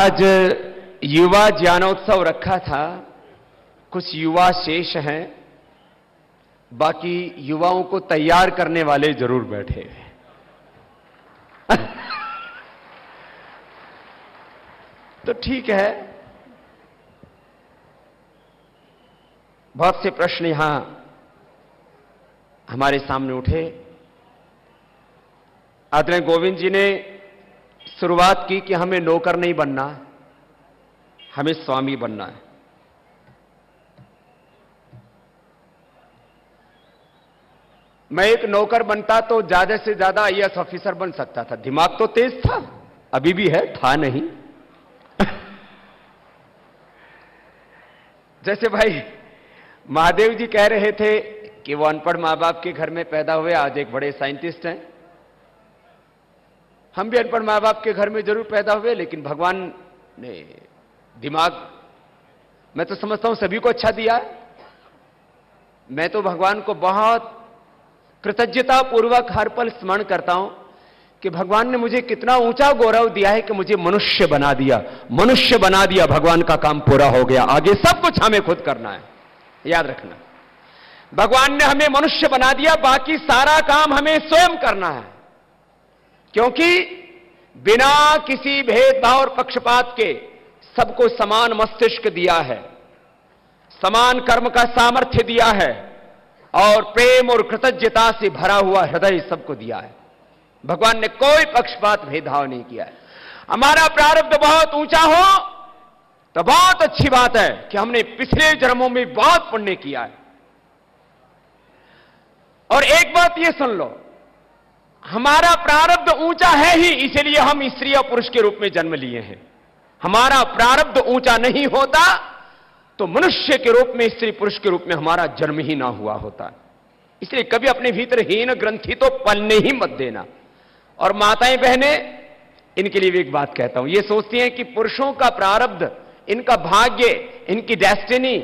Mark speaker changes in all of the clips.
Speaker 1: आज युवा ज्ञानोत्सव रखा था। कुछ युवा शेष हैं, बाकी युवाओं को तैयार करने वाले जरूर बैठे हैं। तो ठीक है, बहुत से प्रश्न यहां हमारे सामने उठे। आदरणीय गोविंद जी ने शुरुआत की कि हमें नौकर नहीं बनना, हमें स्वामी बनना है। मैं एक नौकर बनता तो ज्यादा से ज्यादा आईएएस ऑफिसर बन सकता था। दिमाग तो तेज था, अभी भी है, था नहीं। जैसे भाई महादेव जी कह रहे थे कि वो अनपढ़ मां बाप के घर में पैदा हुए, आज एक बड़े साइंटिस्ट हैं। हम भी अनपढ़ मां बाप के घर में जरूर पैदा हुए, लेकिन भगवान ने दिमाग, मैं तो समझता हूं सभी को अच्छा दिया है। मैं तो भगवान को बहुत कृतज्ञता पूर्वक हर पल स्मरण करता हूं कि भगवान ने मुझे कितना ऊंचा गौरव दिया है कि मुझे मनुष्य बना दिया। मनुष्य बना दिया, भगवान का काम पूरा हो गया। आगे सब कुछ हमें खुद करना है, याद रखना। भगवान ने हमें मनुष्य बना दिया, बाकी सारा काम हमें स्वयं करना है। क्योंकि बिना किसी भेदभाव और पक्षपात के सबको समान मस्तिष्क दिया है, समान कर्म का सामर्थ्य दिया है और प्रेम और कृतज्ञता से भरा हुआ हृदय सबको दिया है। भगवान ने कोई पक्षपात भेदभाव नहीं किया है। हमारा प्रारब्ध बहुत ऊंचा हो तो बहुत अच्छी बात है कि हमने पिछले जन्मों में बहुत पुण्य किया है। और एक बात यह सुन लो, हमारा प्रारब्ध ऊंचा है ही, इसलिए हम स्त्री और पुरुष के रूप में जन्म लिए हैं। हमारा प्रारब्ध ऊंचा नहीं होता तो मनुष्य के रूप में, स्त्री पुरुष के रूप में हमारा जन्म ही ना हुआ होता। इसलिए कभी अपने भीतर हीन ग्रंथि तो पलने ही मत देना। और माताएं बहनें, इनके लिए भी एक बात कहता हूं। ये सोचती हैं कि पुरुषों का प्रारब्ध, इनका भाग्य, इनकी डेस्टिनी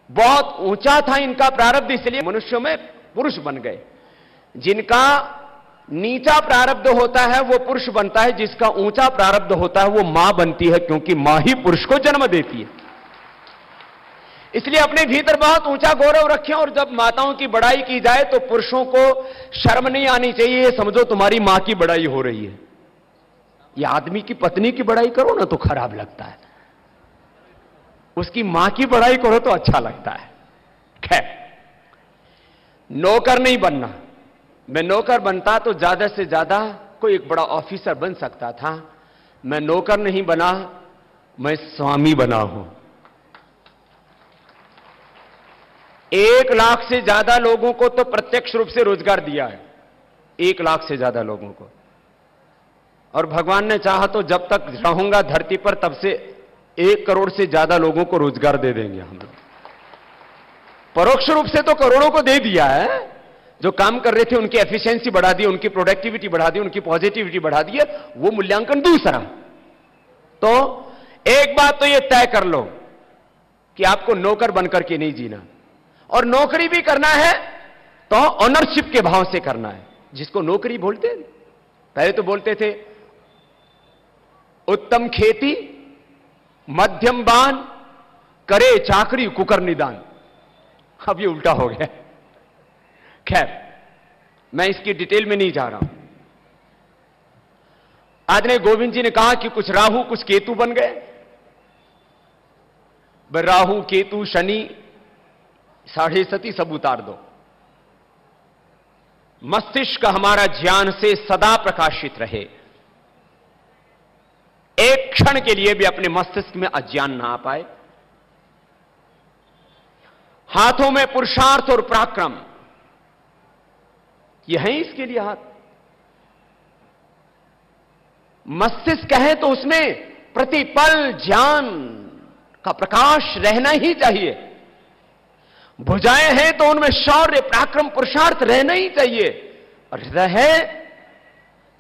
Speaker 1: बहुत ऊंचा था, इनका प्रारब्ध, इसलिए मनुष्यों में पुरुष बन गए। जिनका नीचा प्रारब्ध होता है वो पुरुष बनता है, जिसका ऊंचा प्रारब्ध होता है वो मां बनती है, क्योंकि मां ही पुरुष को जन्म देती है। इसलिए अपने भीतर बहुत ऊंचा गौरव रखें। और जब माताओं की बड़ाई की जाए तो पुरुषों को शर्म नहीं आनी चाहिए। ये समझो तुम्हारी मां की बड़ाई हो रही है। ये आदमी की पत्नी की बड़ाई करो ना तो खराब लगता है, उसकी मां की बड़ाई करो तो अच्छा लगता है। खैर, नौकर नहीं बनना। मैं नौकर बनता तो ज्यादा से ज्यादा कोई एक बड़ा ऑफिसर बन सकता था। मैं नौकर नहीं बना, मैं स्वामी बना हूं। 1 लाख से ज्यादा लोगों को तो प्रत्यक्ष रूप से रोजगार दिया है, 1 लाख से ज्यादा लोगों को। और भगवान ने चाहा तो जब तक रहूंगा धरती पर तब से 1 करोड़ से ज्यादा लोगों को रोजगार दे देंगे हम लोग। परोक्ष रूप से तो करोड़ों को दे दिया है। जो काम कर रहे थे उनकी एफिशिएंसी बढ़ा दी, उनकी प्रोडक्टिविटी बढ़ा दी, उनकी पॉजिटिविटी बढ़ा दी है। वो मूल्यांकन दूसरा। तो एक बात तो ये तय कर लो कि आपको नौकर बनकर के नहीं जीना, और नौकरी भी करना है तो ऑनरशिप के भाव से करना है। जिसको नौकरी बोलते हैं, पहले तो बोलते थे उत्तम खेती, मध्यम बान, करे चाकरी, कुकर निदान। अब ये उल्टा हो गया। खैर, मैं इसकी डिटेल में नहीं जा रहा हूं। आदरणीय गोविंद जी ने कहा कि कुछ राहु कुछ केतु बन गए। राहु केतु शनि साढ़े सती सब उतार दो। मस्तिष्क हमारा ज्ञान से सदा प्रकाशित रहे। एक क्षण के लिए भी अपने मस्तिष्क में अज्ञान ना आ पाए। हाथों में पुरुषार्थ और पराक्रम, ये है इसके लिए हाथ। मस्तिष्क है तो उसमें प्रतिपल ज्ञान का प्रकाश रहना ही चाहिए। भुजाएं हैं तो उनमें शौर्य, पराक्रम, पुरुषार्थ रहना ही चाहिए। और हृदय है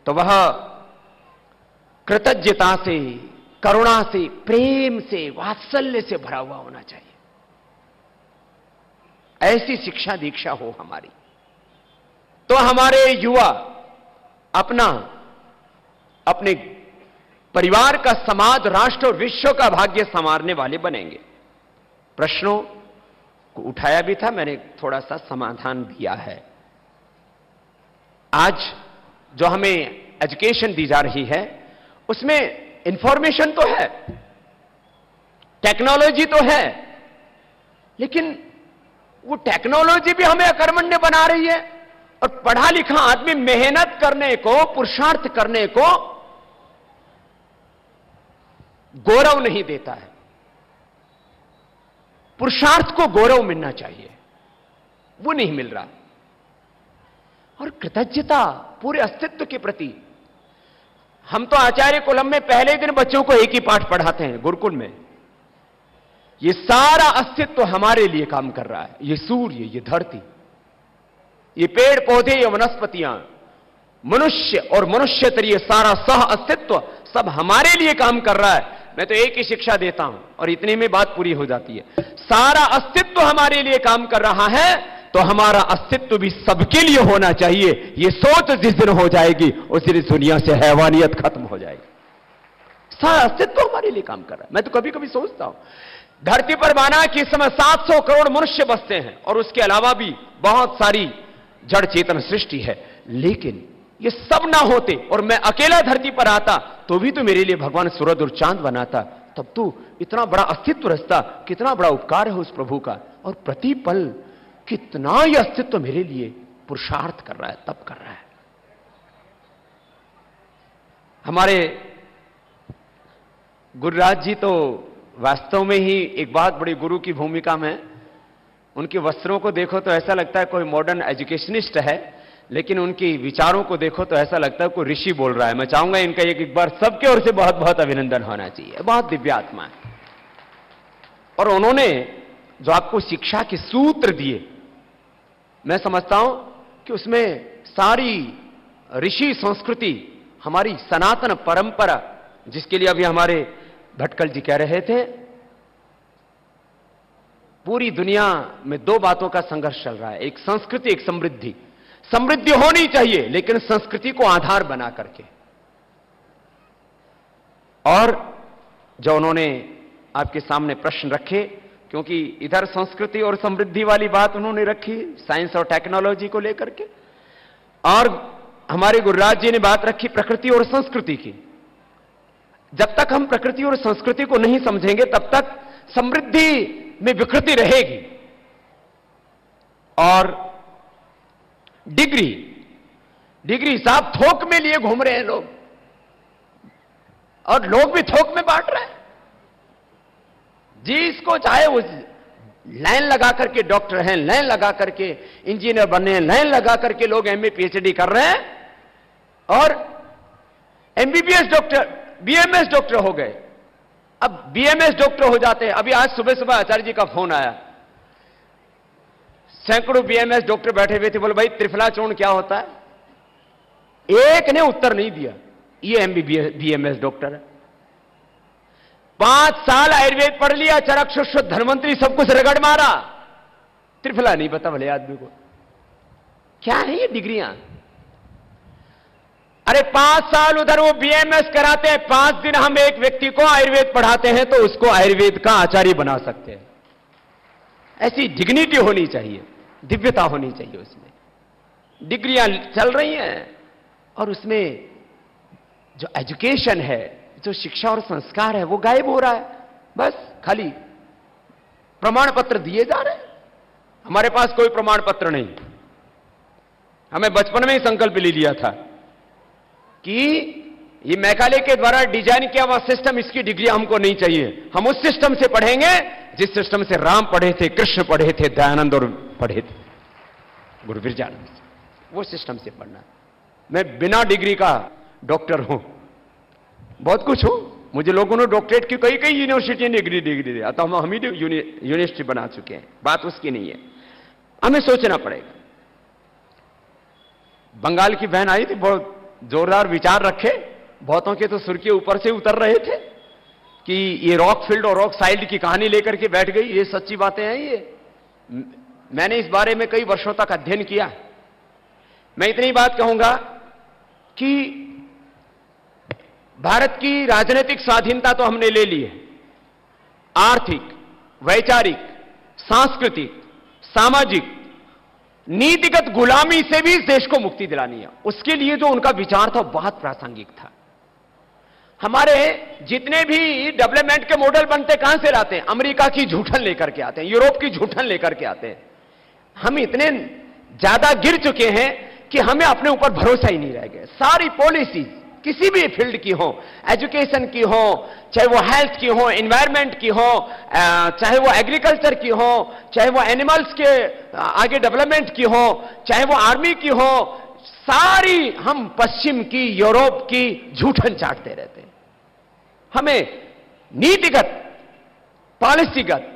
Speaker 1: तो वह कृतज्ञता से, करुणा से, प्रेम से, वात्सल्य से भरा हुआ होना चाहिए। ऐसी शिक्षा दीक्षा हो हमारी, तो हमारे युवा अपने परिवार का, समाज, राष्ट्र और विश्व का भाग्य संवारने वाले बनेंगे। प्रश्नों को उठाया भी था, मैंने थोड़ा सा समाधान दिया है। आज जो हमें एजुकेशन दी जा रही है उसमें इंफॉर्मेशन तो है, टेक्नोलॉजी तो है, लेकिन वो टेक्नोलॉजी भी हमें अकर्मण्य बना रही है और पढ़ा लिखा आदमी मेहनत करने को, पुरुषार्थ करने को गौरव नहीं देता है। पुरुषार्थ को गौरव मिलना चाहिए, वो नहीं मिल रहा। और कृतज्ञता पूरे अस्तित्व के प्रति, हम तो आचार्य कुलम में पहले दिन बच्चों को एक ही पाठ पढ़ाते हैं गुरुकुल में। ये सारा अस्तित्व हमारे लिए काम कर रहा है। ये सूर्य, ये धरती, ये पेड़ पौधे, ये वनस्पतियां, मनुष्य और मनुष्यतर, ये सारा सह अस्तित्व सब हमारे लिए काम कर रहा है। मैं तो एक ही शिक्षा देता हूं और इतने में बात पूरी हो जाती है। सारा अस्तित्व हमारे लिए काम कर रहा है तो हमारा अस्तित्व भी सबके लिए होना चाहिए। ये सोच जिस दिन हो जाएगी उस दिन इस दुनिया से हैवानियत खत्म हो जाएगी। सारा अस्तित्व हमारे लिए काम कर रहा है। मैं तो कभी कभी सोचता हूं, धरती पर माना कि इस समय 700 करोड़ मनुष्य बसते हैं और उसके अलावा भी बहुत सारी जड़ चेतन सृष्टि है, लेकिन ये सब ना होते और मैं अकेला धरती पर आता तो भी तो मेरे लिए भगवान सूरज और चांद बनाता। तब तो इतना बड़ा अस्तित्व रचता। कितना बड़ा उपकार है उस प्रभु का। और प्रति पल कितना यह अस्तित्व मेरे लिए पुरुषार्थ कर रहा है, तब कर रहा है। हमारे गुरुराज जी तो वास्तव में ही एक बहुत बड़ी गुरु की भूमिका में। उनके वस्त्रों को देखो तो ऐसा लगता है कोई मॉडर्न एजुकेशनिस्ट है, लेकिन उनकी विचारों को देखो तो ऐसा लगता है कोई ऋषि बोल रहा है। मैं चाहूंगा इनका एक बार सबके ओर से बहुत बहुत अभिनंदन होना चाहिए। बहुत दिव्य आत्मा है। और उन्होंने जो आपको शिक्षा के सूत्र दिए, मैं समझता हूं कि उसमें सारी ऋषि संस्कृति, हमारी सनातन परंपरा, जिसके लिए अभी हमारे भटकल जी कह रहे थे, पूरी दुनिया में दो बातों का संघर्ष चल रहा है। एक संस्कृति, एक समृद्धि। समृद्धि होनी चाहिए लेकिन संस्कृति को आधार बना करके। और जो उन्होंने आपके सामने प्रश्न रखे, क्योंकि इधर संस्कृति और समृद्धि वाली बात उन्होंने रखी साइंस और टेक्नोलॉजी को लेकर के, और हमारे गुरुराज जी ने बात रखी प्रकृति और संस्कृति की। जब तक हम प्रकृति और संस्कृति को नहीं समझेंगे तब तक समृद्धि में विकृति रहेगी। और डिग्री साहब थोक में लिए घूम रहे हैं लोग, और लोग भी थोक में बांट रहे हैं। जिसको चाहे वो लाइन लगा करके डॉक्टर हैं, लाइन लगा करके इंजीनियर बने हैं, लाइन लगा करके लोग एमए पीएचडी कर रहे हैं और एमबीबीएस डॉक्टर, बीएमएस डॉक्टर हो गए। अब बीएमएस डॉक्टर हो जाते हैं। अभी आज सुबह सुबह आचार्य जी का फोन आया, सैकड़ों बीएमएस डॉक्टर बैठे हुए थे। बोले भाई त्रिफला चूर्ण क्या होता है? एक ने उत्तर नहीं दिया। ये एमबीबीएस बीएमएस डॉक्टर है, 5 साल आयुर्वेद पढ़ लिया, चरक शुष्क धन्वंतरी सब कुछ रगड़ मारा, त्रिफला नहीं पता भले आदमी को। क्या है ये डिग्रियां? अरे 5 साल उधर वो बीएमएस कराते हैं, 5 दिन हम एक व्यक्ति को आयुर्वेद पढ़ाते हैं तो उसको आयुर्वेद का आचार्य बना सकते हैं। ऐसी डिग्निटी होनी चाहिए, दिव्यता होनी चाहिए उसमें। डिग्रियां चल रही हैं और उसमें जो एजुकेशन है, जो शिक्षा और संस्कार है, वो गायब हो रहा है। बस खाली प्रमाण पत्र दिए जा रहे हैं। हमारे पास कोई प्रमाण पत्र नहीं। हमें बचपन में ही संकल्प ले लिया था कि ये मैकाले के द्वारा डिजाइन किया हुआ सिस्टम, इसकी डिग्री हमको नहीं चाहिए। हम उस सिस्टम से पढ़ेंगे जिस सिस्टम से राम पढ़े थे, कृष्ण पढ़े थे, दयानंद और पढ़े थे, गुरु विरजानंद। वो सिस्टम से पढ़ना। मैं बिना डिग्री का डॉक्टर हूं, बहुत कुछ हूं। मुझे लोगों ने डॉक्टरेट की कई यूनिवर्सिटी ने डिग्री दिया, तो हम ही यूनिवर्सिटी बना चुके हैं। बात उसकी नहीं है, हमें सोचना पड़ेगा। बंगाल की बहन आई थी, बहुत जोरदार विचार रखे, बहुतों के तो सुर के ऊपर से उतर रहे थे कि ये रॉकफील्ड और रॉक साइल्ड की कहानी लेकर के बैठ गई। ये सच्ची बातें हैं। ये मैंने इस बारे में कई वर्षों तक अध्ययन किया। मैं इतनी बात कहूंगा कि भारत की राजनीतिक स्वाधीनता तो हमने ले ली है, आर्थिक, वैचारिक, सांस्कृतिक, सामाजिक, नीतिगत गुलामी से भी इस देश को मुक्ति दिलानी है। उसके लिए जो उनका विचार था बहुत प्रासंगिक था। हमारे जितने भी डेवलपमेंट के मॉडल बनते कहां से लाते हैं? अमेरिका की झूठन लेकर के आते हैं, यूरोप की झूठन लेकर के आते हैं। हम इतने ज्यादा गिर चुके हैं कि हमें अपने ऊपर भरोसा ही नहीं रह गया। सारी पॉलिसीज किसी भी फील्ड की हो, एजुकेशन की हो, चाहे वो हेल्थ की हो, एनवायरनमेंट की हो, चाहे वो एग्रीकल्चर की हो, चाहे वो एनिमल्स के आगे डेवलपमेंट की हो, चाहे वो आर्मी की हो, सारी हम पश्चिम की, यूरोप की झूठन चाटते रहते हैं। हमें नीतिगत, पॉलिसीगत,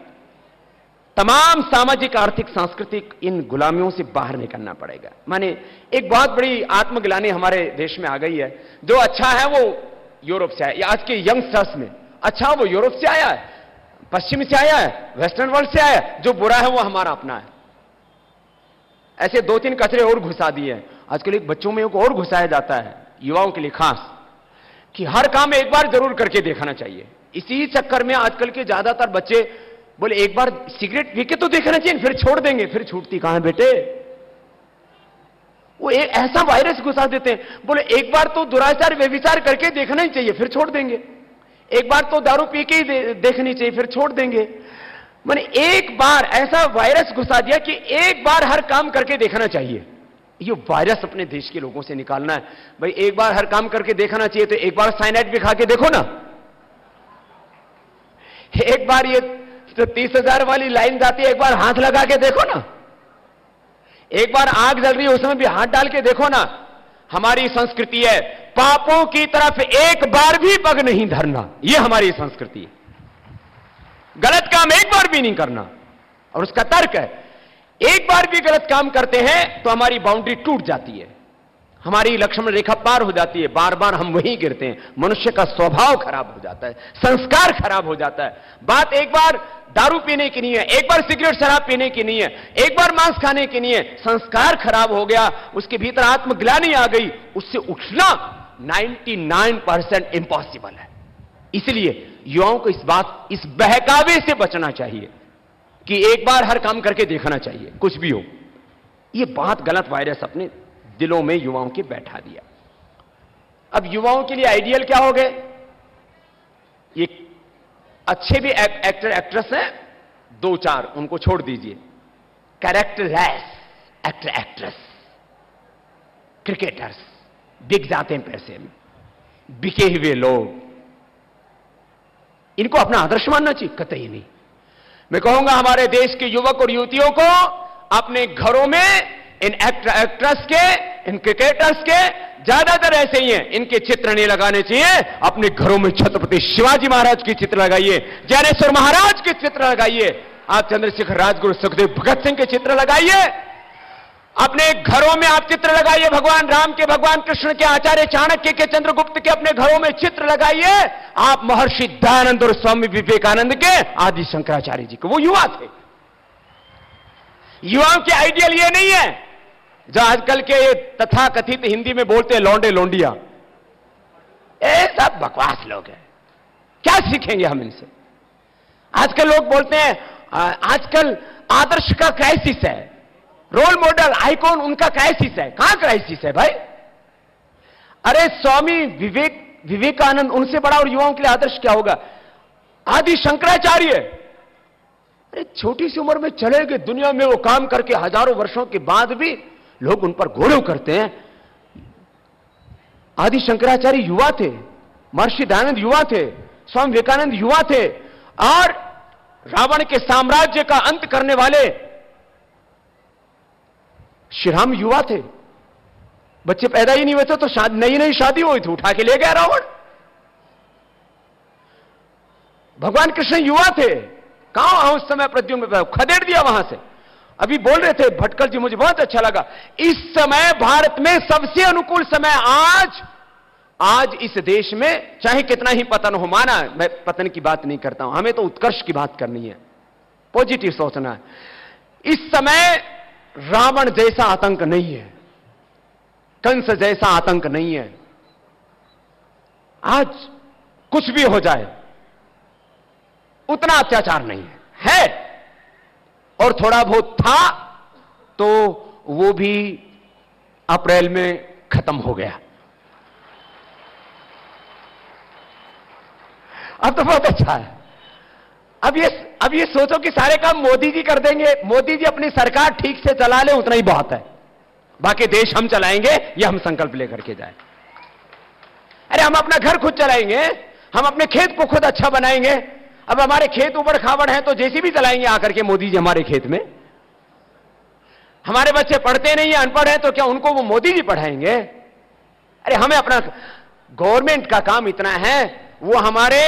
Speaker 1: तमाम सामाजिक, आर्थिक, सांस्कृतिक इन गुलामियों से बाहर निकलना पड़ेगा। माने एक बहुत बड़ी आत्मग्लानि हमारे देश में आ गई है। जो अच्छा है वो यूरोप से आया, या आज के यंगस्टर्स में अच्छा वो यूरोप से आया है, पश्चिम से आया है, वेस्टर्न वर्ल्ड से आया है। जो बुरा है वो हमारा अपना है। ऐसे दो तीन कचरे और घुसा दिए हैं। आजकल एक बच्चों में और घुसाया जाता है, युवाओं के लिए खास, कि हर काम एक बार जरूर करके देखना चाहिए। इसी चक्कर में आजकल के ज्यादातर बच्चे बोले एक बार सिगरेट पी के तो देखना चाहिए, फिर छोड़ देंगे। फिर छूटती कहां है बेटे? वो एक ऐसा वायरस घुसा देते हैं, बोले एक बार तो दुराचार व्यभिचार करके देखना ही चाहिए, फिर छोड़ देंगे। एक बार तो दारू पी के ही देखनी चाहिए, फिर छोड़ देंगे। माने एक बार ऐसा वायरस घुसा दिया कि एक बार हर काम करके देखना चाहिए। ये वायरस अपने देश के लोगों से निकालना है। भाई एक बार हर काम करके देखना चाहिए तो एक बार साइनाइड भी खा के देखो ना। एक बार ये तो 30,000 वाली लाइन जाती है, एक बार हाथ लगा के देखो ना। एक बार आग जल रही है उसमें भी हाथ डाल के देखो ना। हमारी संस्कृति है पापों की तरफ एक बार भी पग नहीं धरना, यह हमारी संस्कृति है। गलत काम एक बार भी नहीं करना। और उसका तर्क है एक बार भी गलत काम करते हैं तो हमारी बाउंड्री टूट जाती है, हमारी लक्ष्मण रेखा पार हो जाती है, बार बार हम वहीं गिरते हैं, मनुष्य का स्वभाव खराब हो जाता है, संस्कार खराब हो जाता है। बात एक बार दारू पीने की नहीं है, एक बार सिगरेट शराब पीने की नहीं है, एक बार मांस खाने की नहीं है। संस्कार खराब हो गया, उसके भीतर आत्मग्लानि आ गई, उससे उठना 99% इम्पॉसिबल है। इसलिए युवाओं को इस बहकावे से बचना चाहिए कि एक बार हर काम करके देखना चाहिए, कुछ भी हो। यह बहुत गलत वायरस अपने दिलों में युवाओं के बैठा दिया। अब युवाओं के लिए आइडियल क्या हो गए? ये अच्छे भी एक्टर एक्ट्रेस हैं, दो चार उनको छोड़ दीजिए। कैरेक्टरलेस एक्टर एक्ट्रेस, क्रिकेटर्स बिक जाते हैं पैसे में, बिके हुए लोग, इनको अपना आदर्श मानना चाहिए? कतई नहीं। मैं कहूंगा हमारे देश के युवक और युवतियों को अपने घरों में इन एक्टर एक्ट्रेस के, इन क्रिकेटर्स के, ज्यादातर ऐसे ही हैं, इनके चित्र नहीं लगाने चाहिए। अपने घरों में छत्रपति शिवाजी महाराज के चित्र लगाइए, ज्ञानेश्वर महाराज के चित्र लगाइए, आप चंद्रशेखर राजगुरु सुखदेव भगत सिंह के चित्र लगाइए। अपने घरों में आप चित्र लगाइए भगवान राम के, भगवान कृष्ण के, आचार्य चाणक्य के, चंद्रगुप्त के अपने घरों में चित्र लगाइए। आप महर्षि दयानंद और स्वामी विवेकानंद के, आदि शंकराचार्य जी के, वो युवा थे। युवाओं के आइडियल ये नहीं है जो आजकल के तथाकथित हिंदी में बोलते हैं लौंडे लौंडिया, ये सब बकवास लोग हैं। क्या सीखेंगे हम इनसे? आजकल लोग बोलते हैं आजकल आदर्श का क्राइसिस है, रोल मॉडल आइकॉन उनका क्राइसिस है। कहां क्राइसिस है भाई? अरे स्वामी विवेकानंद उनसे बड़ा और युवाओं के लिए आदर्श क्या होगा? आदि शंकराचार्य, अरे छोटी सी उम्र में चले गए दुनिया में, वो काम करके हजारों वर्षों के बाद भी लोग उन पर गौरव करते हैं। आदि शंकराचार्य युवा थे, महर्षि दयानंद युवा थे, स्वामी विवेकानंद युवा थे, और रावण के साम्राज्य का अंत करने वाले श्री राम युवा थे। बच्चे पैदा ही नहीं हुए थे तो नई नई शादी हुई थी, उठा के ले गया रावण। भगवान कृष्ण युवा थे, कहां उस समय प्रद्युम्न खदेड़ दिया वहां से। अभी बोल रहे थे भटकल जी, मुझे बहुत अच्छा लगा, इस समय भारत में सबसे अनुकूल समय आज इस देश में, चाहे कितना ही पतन हो, माना मैं पतन की बात नहीं करता हूं, हमें तो उत्कर्ष की बात करनी है, पॉजिटिव सोचना है। इस समय रावण जैसा आतंक नहीं है, कंस जैसा आतंक नहीं है, आज कुछ भी हो जाए उतना अत्याचार नहीं है, और थोड़ा बहुत था तो वो भी अप्रैल में खत्म हो गया। अब तो बहुत अच्छा है। अब ये सोचो कि सारे काम मोदी जी कर देंगे, मोदी जी अपनी सरकार ठीक से चला ले उतना ही बहुत है, बाकी देश हम चलाएंगे, ये हम संकल्प लेकर के जाए। अरे हम अपना घर खुद चलाएंगे, हम अपने खेत को खुद अच्छा बनाएंगे। अब हमारे खेत ऊबड़ खाबड़ है तो जेसीबी चलाएंगे आकर के मोदी जी हमारे खेत में। हमारे बच्चे पढ़ते नहीं है, अनपढ़ है, तो क्या उनको वो मोदी जी पढ़ाएंगे? अरे हमें अपना गवर्नमेंट का काम इतना है, वो हमारे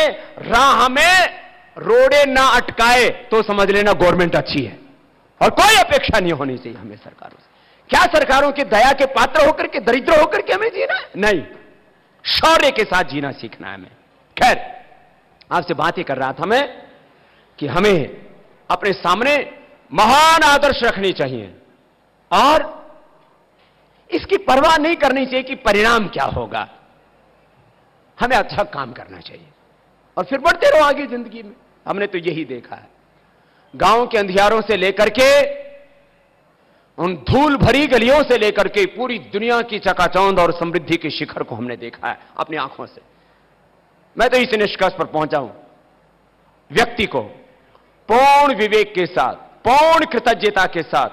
Speaker 1: राह में रोड़े ना अटकाए तो समझ लेना गवर्नमेंट अच्छी है, और कोई अपेक्षा नहीं होनी चाहिए हमें सरकारों से। क्या सरकारों की दया के पात्र होकर के, दरिद्र होकर के हमें जीना है? नहीं, शौर्य के साथ जीना सीखना है हमें। खैर, आपसे बात ही कर रहा था मैं कि हमें अपने सामने महान आदर्श रखनी चाहिए और इसकी परवाह नहीं करनी चाहिए कि परिणाम क्या होगा। हमें अच्छा काम करना चाहिए और फिर बढ़ते रहो आगे जिंदगी में। हमने तो यही देखा है, गांव के अंधियारों से लेकर के उन धूल भरी गलियों से लेकर के पूरी दुनिया की चकाचौंध और समृद्धि के शिखर को हमने देखा है अपनी आंखों से। मैं तो इस निष्कर्ष पर पहुंचा हूं, व्यक्ति को पूर्ण विवेक के साथ, पूर्ण कृतज्ञता के साथ,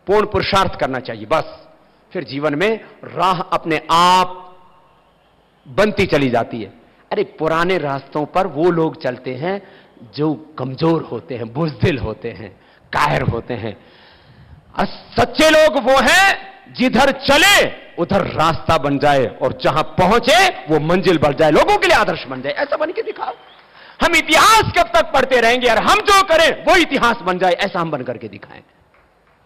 Speaker 1: पूर्ण पुरुषार्थ करना चाहिए, बस। फिर जीवन में राह अपने आप बनती चली जाती है। अरे पुराने रास्तों पर वो लोग चलते हैं जो कमजोर होते हैं, बुज़दिल होते हैं, कायर होते हैं। सच्चे लोग वो हैं जिधर चले उधर रास्ता बन जाए और जहां पहुंचे वो मंजिल बढ़ जाए, लोगों के लिए आदर्श बन जाए। ऐसा बन के दिखाओ। हम इतिहास कब तक पढ़ते रहेंगे और हम जो करें वो इतिहास बन जाए, ऐसा हम बन करके दिखाएं।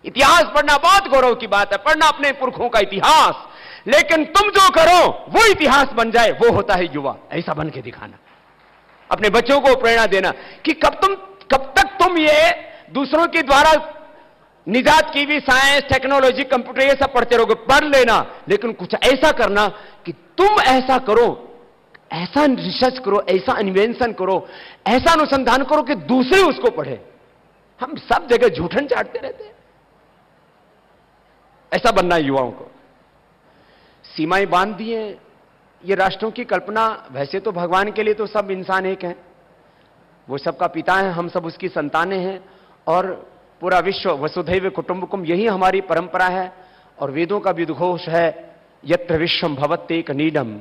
Speaker 1: इतिहास पढ़ना बहुत गौरव की बात है, पढ़ना अपने पुरखों का इतिहास, लेकिन तुम जो करो वो इतिहास बन जाए, वो होता है युवा। ऐसा बन के दिखाना, अपने बच्चों को प्रेरणा देना कि कब तक तुम ये दूसरों के द्वारा निजात की भी साइंस, टेक्नोलॉजी, कंप्यूटर ये सब पढ़ते रहोगे। पढ़ लेना, लेकिन कुछ ऐसा करना कि तुम ऐसा करो, ऐसा रिसर्च करो, ऐसा इन्वेंशन करो, ऐसा अनुसंधान करो कि दूसरे उसको पढ़े। हम सब जगह झूठन चाटते रहते हैं। ऐसा बनना है युवाओं को। सीमाएं बांध दिए ये राष्ट्रों की कल्पना। वैसे तो भगवान के लिए तो सब इंसान एक हैं, वो सबका पिता है, हम सब उसकी संतानें हैं, और पूरा विश्व वसुधैव कुटुंबकम, यही हमारी परंपरा है। और वेदों का भी उद्घोष है, यत्र विश्वम भवत्येक नीडम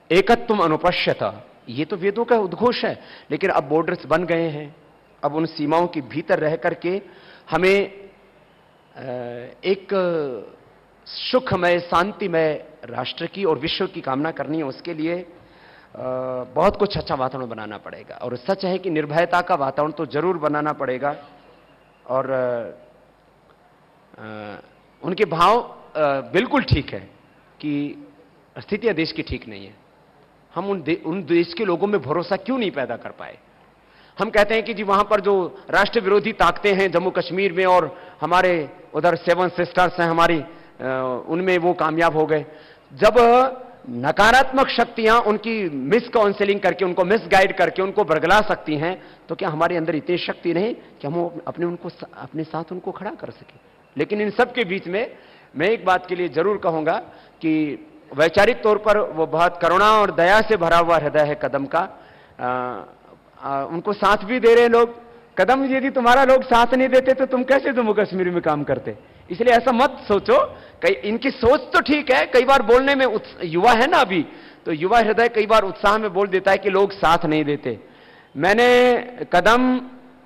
Speaker 1: एकत्वम अनुपश्यत। ये तो वेदों का उद्घोष है, लेकिन अब बॉर्डर्स बन गए हैं। अब उन सीमाओं के भीतर रह करके हमें एक सुखमय, शांतिमय राष्ट्र की और विश्व की कामना करनी है। उसके लिए बहुत कुछ अच्छा वातावरण बनाना पड़ेगा, और सच है कि निर्भयता का वातावरण तो जरूर बनाना पड़ेगा। और उनके भाव बिल्कुल ठीक है कि स्थितियां देश की ठीक नहीं है। हम उन देश के लोगों में भरोसा क्यों नहीं पैदा कर पाए? हम कहते हैं कि जी वहां पर जो राष्ट्र विरोधी ताकतें हैं जम्मू कश्मीर में, और हमारे उधर 7 सिस्टर्स हैं हमारी, उनमें वो कामयाब हो गए। जब नकारात्मक शक्तियां उनकी मिस काउंसलिंग करके, उनको मिस गाइड करके उनको बरगला सकती हैं, तो क्या हमारे अंदर इतनी शक्ति नहीं कि हम अपने साथ उनको खड़ा कर सकें? लेकिन इन सब के बीच में मैं एक बात के लिए जरूर कहूंगा कि वैचारिक तौर पर वो बहुत करुणा और दया से भरा हुआ हृदय है कदम का। उनको साथ भी दे रहे लोग। कदम, यदि तुम्हारा लोग साथ नहीं देते तो तुम कैसे जम्मू कश्मीर में काम करते? इसलिए ऐसा मत सोचो। इनकी सोच तो ठीक है, कई बार बोलने में युवा है ना अभी, तो युवा हृदय कई बार उत्साह में बोल देता है कि लोग साथ नहीं देते। मैंने कदम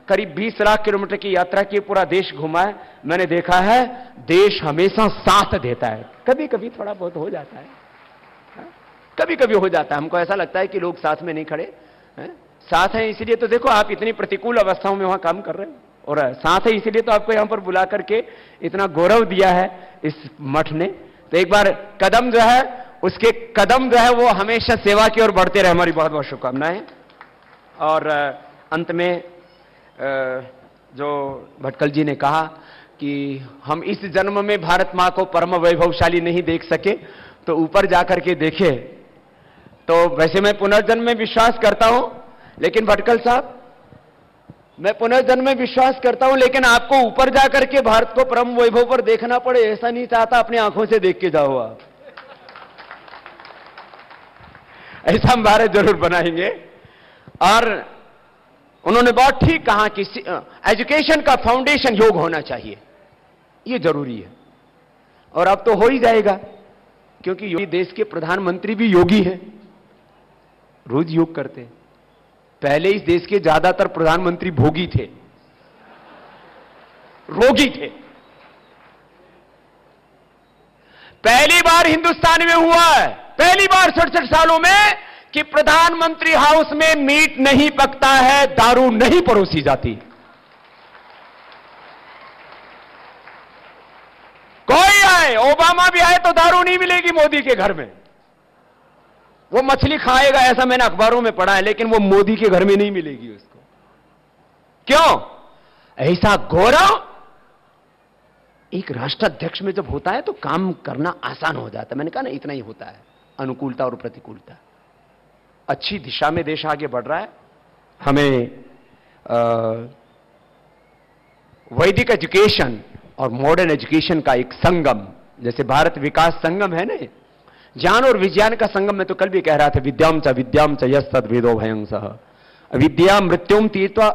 Speaker 1: करीब 20 लाख किलोमीटर की यात्रा की, पूरा देश घुमा है, मैंने देखा है देश हमेशा साथ देता है। कभी कभी थोड़ा बहुत हो जाता है, कभी कभी हो जाता है, हमको ऐसा लगता है कि लोग साथ में नहीं खड़े हैं। साथ है इसलिए तो देखो आप इतनी प्रतिकूल अवस्थाओं में वहां काम कर रहे हो, और साथ है इसलिए तो आपको यहां पर बुला करके इतना गौरव दिया है इस मठ ने। तो एक बार कदम जो है, उसके कदम जो है वो हमेशा सेवा की ओर बढ़ते रहे। हमारी बहुत बहुत शुभकामनाएं। और अंत में जो भटकल जी ने कहा कि हम इस जन्म में भारत मां को परम वैभवशाली नहीं देख सके, तो ऊपर जाकर के देखे तो वैसे मैं पुनर्जन्म में विश्वास करता हूं, लेकिन भटकल साहब, मैं पुनर्जन्म में विश्वास करता हूं, लेकिन आपको ऊपर जाकर के भारत को परम वैभव पर देखना पड़े ऐसा नहीं चाहता। अपनी आंखों से देख के जाओ आप। ऐसा हम भारत जरूर बनाएंगे। और उन्होंने बहुत ठीक कहा कि एजुकेशन का फाउंडेशन योग होना चाहिए, यह जरूरी है। और अब तो हो ही जाएगा, क्योंकि देश के प्रधानमंत्री भी योगी हैं, रोज योग करते हैं। पहले इस देश के ज्यादातर प्रधानमंत्री भोगी थे, रोगी थे। पहली बार हिंदुस्तान में हुआ है, पहली बार 67 सालों में, कि प्रधानमंत्री हाउस में मीट नहीं पकता है, दारू नहीं परोसी जाती। कोई आए, ओबामा भी आए तो दारू नहीं मिलेगी मोदी के घर में। वो मछली खाएगा ऐसा मैंने अखबारों में पढ़ा है, लेकिन वो मोदी के घर में नहीं मिलेगी उसको। क्यों? ऐसा गौरव एक राष्ट्राध्यक्ष में जब होता है तो काम करना आसान हो जाता है। मैंने कहा ना, इतना ही होता है, अनुकूलता और प्रतिकूलता। अच्छी दिशा में देश आगे बढ़ रहा है। हमें वैदिक एजुकेशन और मॉडर्न एजुकेशन का एक संगम, जैसे भारत विकास संगम है ना, ज्ञान और विज्ञान का संगम। में तो कल भी कह रहा था, विद्याम च यस्तद वेदो भयं सह अविद्या मृत्युम तीर्त्वा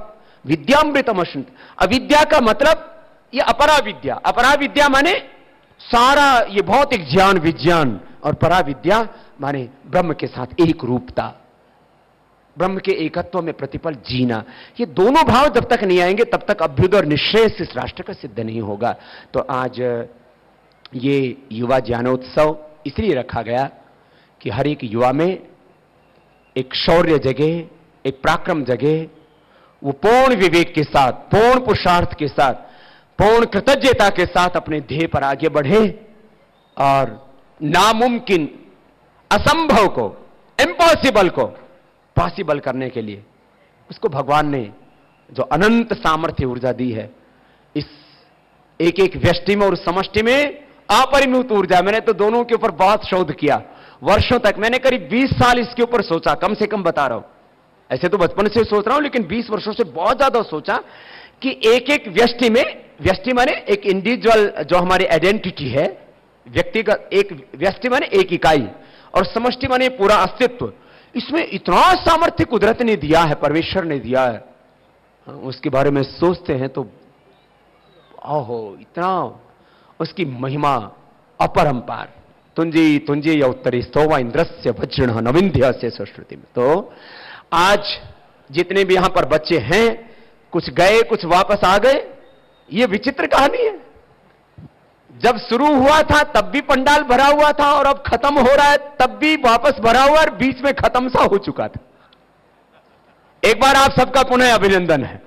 Speaker 1: विद्यामृतम अश्नुत। अविद्या का मतलब ये अपरा विद्या। अपरा विद्या माने सारा ये भौतिक ज्ञान विज्ञान, और परा विद्या माने ब्रह्म के साथ एक रूपता, ब्रह्म के एकत्व में प्रतिपल जीना। ये दोनों भाव जब तक नहीं आएंगे तब तक अभ्युदय और निश्रेयस इस राष्ट्र का सिद्ध नहीं होगा। तो आज ये युवा ज्ञानोत्सव इसलिए रखा गया कि हर एक युवा में एक शौर्य जगे, एक पराक्रम जगे, वो पूर्ण विवेक के साथ, पूर्ण पुरुषार्थ के साथ, पूर्ण कृतज्ञता के साथ अपने ध्येय पर आगे बढ़े और नामुमकिन, असंभव को, इम्पॉसिबल को पॉसिबल करने के लिए उसको भगवान ने जो अनंत सामर्थ्य ऊर्जा दी है, इस एक एक व्यष्टि में और समष्टि में अपरिमित ऊर्जा। मैंने तो दोनों के ऊपर बहुत शोध किया वर्षों तक। मैंने करीब 20 साल इसके ऊपर सोचा, कम से कम बता रहा हूं। ऐसे तो बचपन से सोच रहा हूं, लेकिन 20 वर्षों से बहुत ज्यादा सोचा कि एक एक व्यष्टि में, व्यष्टि माने एक इंडिविजुअल जो हमारी आइडेंटिटी है, व्यक्तिगत, एक व्यष्टि माने एक इकाई, और समष्टि माने पूरा अस्तित्व। इसमें इतना सामर्थ्य कुदरत ने दिया है, परमेश्वर ने दिया है। उसके बारे में सोचते हैं तो ओहो, इतना उसकी महिमा अपरंपार। तुंजी तुंजी या उत्तरी स्तोवा इंद्रस्य वज्रण नविंध्य से सुश्रुति में। तो आज जितने भी यहां पर बच्चे हैं, कुछ गए कुछ वापस आ गए, ये विचित्र कहानी है। जब शुरू हुआ था तब भी पंडाल भरा हुआ था, और अब खत्म हो रहा है तब भी वापस भरा हुआ, और बीच में खत्म सा हो चुका था। एक बार आप सबका पुनः अभिनंदन है।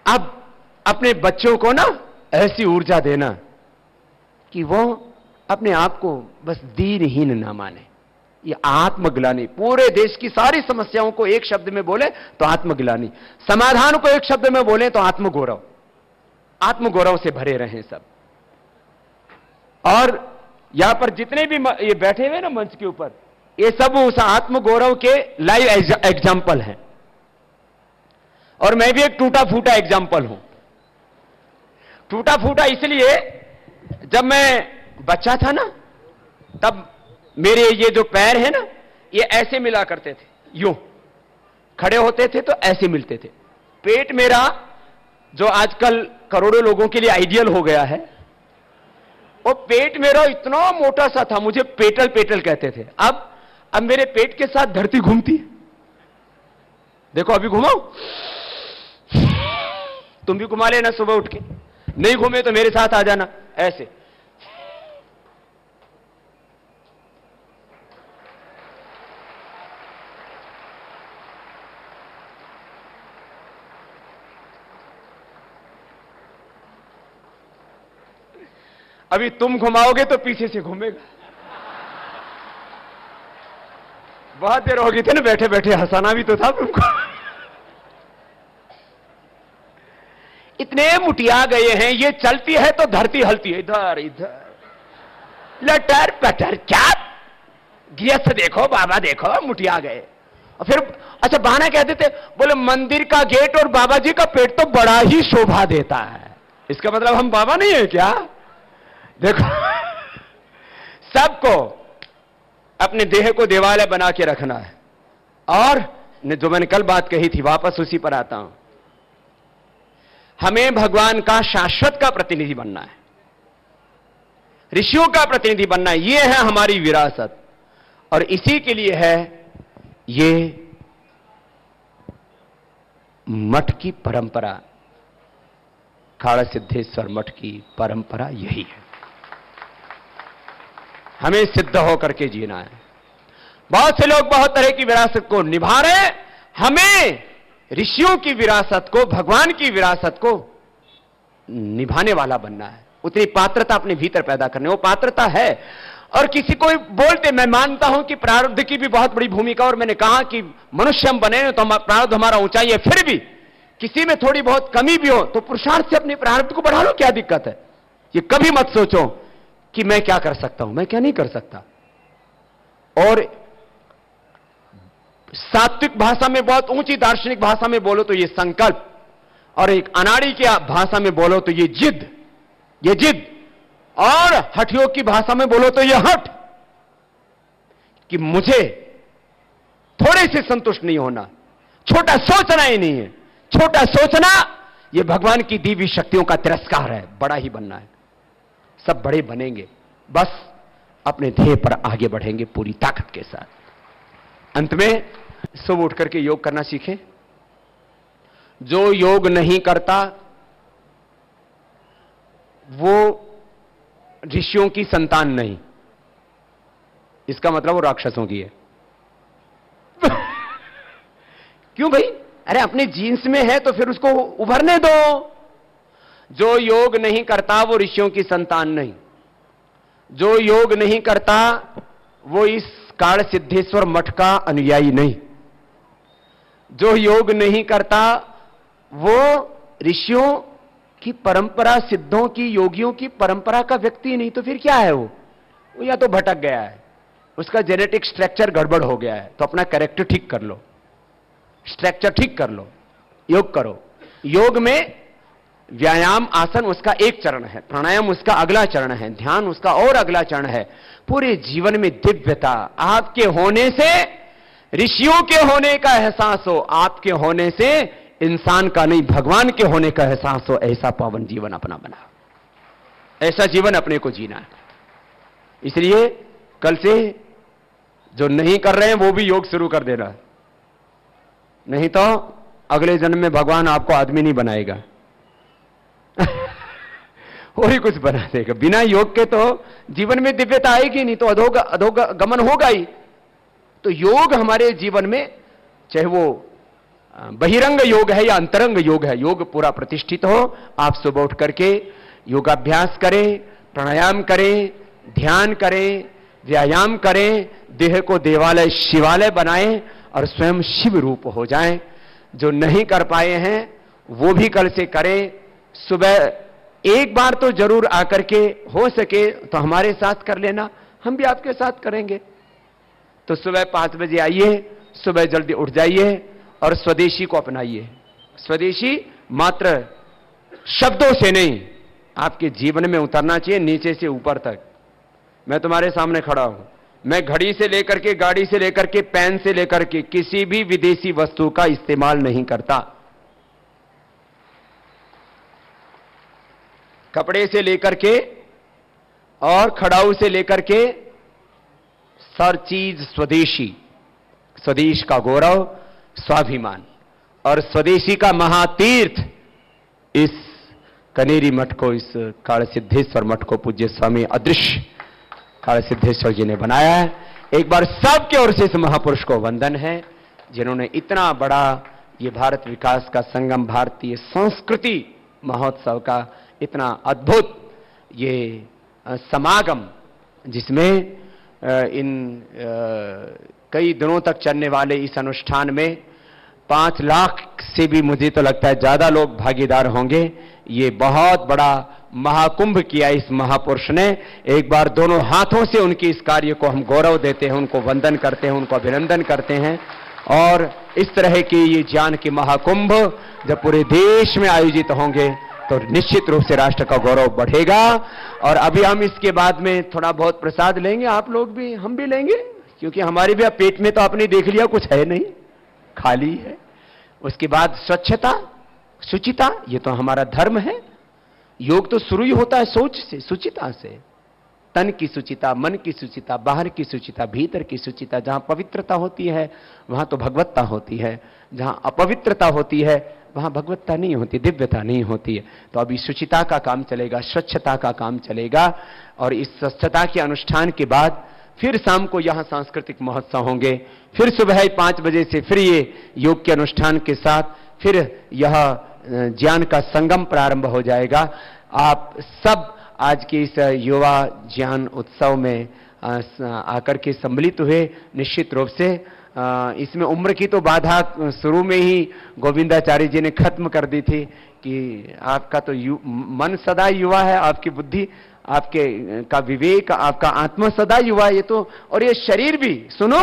Speaker 1: अब अपने बच्चों को ना ऐसी ऊर्जा देना कि वो अपने आप को बस दीनहीन ना माने। ये आत्मग्लानि, पूरे देश की सारी समस्याओं को एक शब्द में बोले तो आत्मग्लानि, समाधान को एक शब्द में बोले तो आत्मगौरव। आत्मगौरव से भरे रहें सब। और यहां पर जितने भी ये बैठे हुए ना मंच के ऊपर, ये सब उस आत्मगौरव के लाइव एग्जाम्पल हैं। और मैं भी एक टूटा फूटा एग्जाम्पल हूं। टूटा फूटा इसलिए, जब मैं बच्चा था ना, तब मेरे ये जो पैर हैं ना, ये ऐसे मिला करते थे, यूं खड़े होते थे तो ऐसे मिलते थे। पेट मेरा, जो आजकल करोड़ों लोगों के लिए आइडियल हो गया है, वो पेट मेरा इतना मोटा सा था, मुझे पेटल पेटल कहते थे। अब मेरे पेट के साथ धरती घूमती है। देखो अभी घुमाओ, तुम भी घुमा लेना सुबह उठ के। नहीं घूमे तो मेरे साथ आ जाना ऐसे। अभी तुम घुमाओगे तो पीछे से घूमेगा। बहुत देर हो गई थी ना बैठे बैठे, हंसाना भी तो था तुमको। इतने मुटिया गए हैं, ये चलती है तो धरती हलती है, इधर इधर। लटर पटर क्या गियस देखो, बाबा देखो, मुटिया गए। और फिर अच्छा बहाना कहते थे, बोले मंदिर का गेट और बाबा जी का पेट तो बड़ा ही शोभा देता है। इसका मतलब हम बाबा नहीं है क्या? देखो सबको अपने देह को देवालय बना के रखना है। और जो मैंने कल बात कही थी, वापस उसी पर आता हूं, हमें भगवान का शाश्वत का प्रतिनिधि बनना है, ऋषियों का प्रतिनिधि बनना है। यह है हमारी विरासत। और इसी के लिए है ये मठ की परंपरा, खाड़ा सिद्धेश्वर मठ की परंपरा यही है। हमें सिद्ध होकर के जीना है। बहुत से लोग बहुत तरह की विरासत को निभा रहे हैं, हमें ऋषियों की विरासत को, भगवान की विरासत को निभाने वाला बनना है। उतनी पात्रता अपने भीतर पैदा करने, वो पात्रता है। और किसी को बोलते, मैं मानता हूं कि प्रारब्ध की भी बहुत बड़ी भूमिका, और मैंने कहा कि मनुष्य हम बने तो प्रारब्ध हमारा ऊंचाई है, फिर भी किसी में थोड़ी बहुत कमी भी हो तो पुरुषार्थ से अपने प्रारब्ध को बढ़ा लो, क्या दिक्कत है? ये कभी मत सोचो कि मैं क्या कर सकता हूं, मैं क्या नहीं कर सकता। और सात्विक भाषा में, बहुत ऊंची दार्शनिक भाषा में बोलो तो ये संकल्प, और एक अनाड़ी की भाषा में बोलो तो ये जिद, और हठयोग की भाषा में बोलो तो ये हठ, कि मुझे थोड़े से संतुष्ट नहीं होना, छोटा सोचना ही नहीं है। छोटा सोचना ये भगवान की दी हुई शक्तियों का तिरस्कार है। बड़ा ही बनना है। सब बड़े बनेंगे, बस अपने ध्येय पर आगे बढ़ेंगे पूरी ताकत के साथ। अंत में सुबह उठ करके योग करना सीखें। जो योग नहीं करता वो ऋषियों की संतान नहीं, इसका मतलब वो राक्षसों की है। क्यों भाई? अरे अपने जीन्स में है तो फिर उसको उभरने दो। जो योग नहीं करता वो ऋषियों की संतान नहीं। जो योग नहीं करता वो इस काल सिद्धेश्वर मठ का अनुयायी नहीं। जो योग नहीं करता वो ऋषियों की परंपरा, सिद्धों की, योगियों की परंपरा का व्यक्ति नहीं। तो फिर क्या है वो या तो भटक गया है, उसका जेनेटिक स्ट्रक्चर गड़बड़ हो गया है। तो अपना कैरेक्टर ठीक कर लो, स्ट्रक्चर ठीक कर लो, योग करो। योग में व्यायाम, आसन उसका एक चरण है, प्राणायाम उसका अगला चरण है, ध्यान उसका और अगला चरण है। पूरे जीवन में दिव्यता, आपके होने से ऋषियों के होने का एहसास हो, आपके होने से इंसान का नहीं भगवान के होने का एहसास हो। ऐसा पावन जीवन अपना बना, ऐसा जीवन अपने को जीना है। इसलिए कल से जो नहीं कर रहे हैं वो भी योग शुरू कर देना, नहीं तो अगले जन्म में भगवान आपको आदमी नहीं बनाएगा और ही कुछ बना देगा। बिना योग के तो जीवन में दिव्यता आएगी नहीं, तो अधोग गमन होगा ही। तो योग हमारे जीवन में, चाहे वो बहिरंग योग है या अंतरंग योग है, योग पूरा प्रतिष्ठित हो। आप सुबह उठ करके योगाभ्यास करें, प्राणायाम करें, ध्यान करें, व्यायाम करें, देह को देवालय शिवालय बनाएं और स्वयं शिव रूप हो जाएं। जो नहीं कर पाए हैं वो भी कल से करें। सुबह एक बार तो जरूर आकर के, हो सके तो हमारे साथ कर लेना, हम भी आपके साथ करेंगे। तो सुबह 5 बजे आइए, सुबह जल्दी उठ जाइए और स्वदेशी को अपनाइए। स्वदेशी मात्र शब्दों से नहीं, आपके जीवन में उतरना चाहिए, नीचे से ऊपर तक। मैं तुम्हारे सामने खड़ा हूं, मैं घड़ी से लेकर के, गाड़ी से लेकर के, पेन से लेकर के किसी भी विदेशी वस्तु का इस्तेमाल नहीं करता। कपड़े से लेकर के और खड़ाऊ से लेकर के हर चीज स्वदेशी। स्वदेश का गौरव, स्वाभिमान और स्वदेशी का महातीर्थ इस कनेरी मठ को, इस काल सिद्धेश्वर मठ को पूज्य स्वामी अदृश्य काल सिद्धेश्वर जी ने बनाया है। एक बार सबके ओर से इस महापुरुष को वंदन है, जिन्होंने इतना बड़ा ये भारत विकास का संगम, भारतीय संस्कृति महोत्सव का इतना अद्भुत ये समागम, जिसमें इन कई दिनों तक चलने वाले इस अनुष्ठान में 5 लाख से भी मुझे तो लगता है ज्यादा लोग भागीदार होंगे। ये बहुत बड़ा महाकुंभ किया इस महापुरुष ने। एक बार दोनों हाथों से उनके इस कार्य को हम गौरव देते हैं, उनको वंदन करते हैं, उनको अभिनंदन करते हैं। और इस तरह के ये ज्ञान के महाकुंभ जब पूरे देश में आयोजित होंगे तो निश्चित रूप से राष्ट्र का गौरव बढ़ेगा। और अभी हम इसके बाद में थोड़ा बहुत प्रसाद लेंगे, आप लोग भी, हम भी लेंगे, क्योंकि हमारे भी अब पेट में तो आपने देख लिया कुछ है नहीं, खाली है। उसके बाद स्वच्छता, शुचिता, ये तो हमारा धर्म है। योग तो शुरू ही होता है सोच से, शुचिता से। तन की शुचिता, मन की शुचिता, बाहर की शुचिता, भीतर की शुचिता। जहां पवित्रता होती है वहां तो भगवत्ता होती है, जहां अपवित्रता होती है वहां भगवत्ता नहीं होती, दिव्यता नहीं होती है। तो अभी शुचिता का काम चलेगा, स्वच्छता का काम चलेगा। और इस स्वच्छता के अनुष्ठान के बाद फिर शाम को यहां सांस्कृतिक महोत्सव होंगे, फिर सुबह 5 बजे से फिर ये योग के अनुष्ठान के साथ फिर यह ज्ञान का संगम प्रारंभ हो जाएगा। आप सब आज के इस युवा ज्ञान उत्सव में आकर के सम्मिलित हुए। निश्चित रूप से इसमें उम्र की तो बाधा शुरू में ही गोविंदाचार्य जी ने खत्म कर दी थी कि आपका तो मन सदा युवा है, आपकी बुद्धि, आपके का विवेक, आपका आत्मा सदा युवा। ये तो, और ये शरीर भी, सुनो,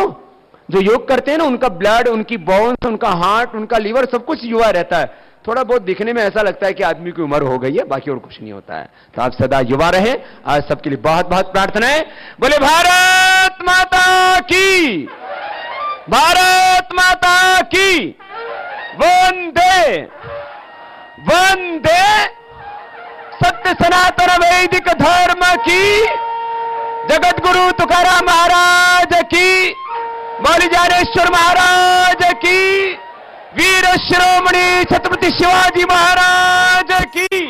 Speaker 1: जो योग करते हैं ना, उनका ब्लड, उनकी बोन्स, उनका हार्ट, उनका लीवर, सब कुछ युवा रहता है। थोड़ा बहुत दिखने में ऐसा लगता है कि आदमी की उम्र हो गई है, बाकी और कुछ नहीं होता है। तो आप सदा युवा रहे। आज सबके लिए बहुत बहुत प्रार्थनाएं। बोले भारत माता की, भारत माता की, वंदे वंदे, सत्य सनातन वैदिक धर्म की, जगत गुरु तुकाराम महाराज की, मौली ज्ञानेश्वर महाराज की, वीर शिरोमणि छत्रपति शिवाजी महाराज की।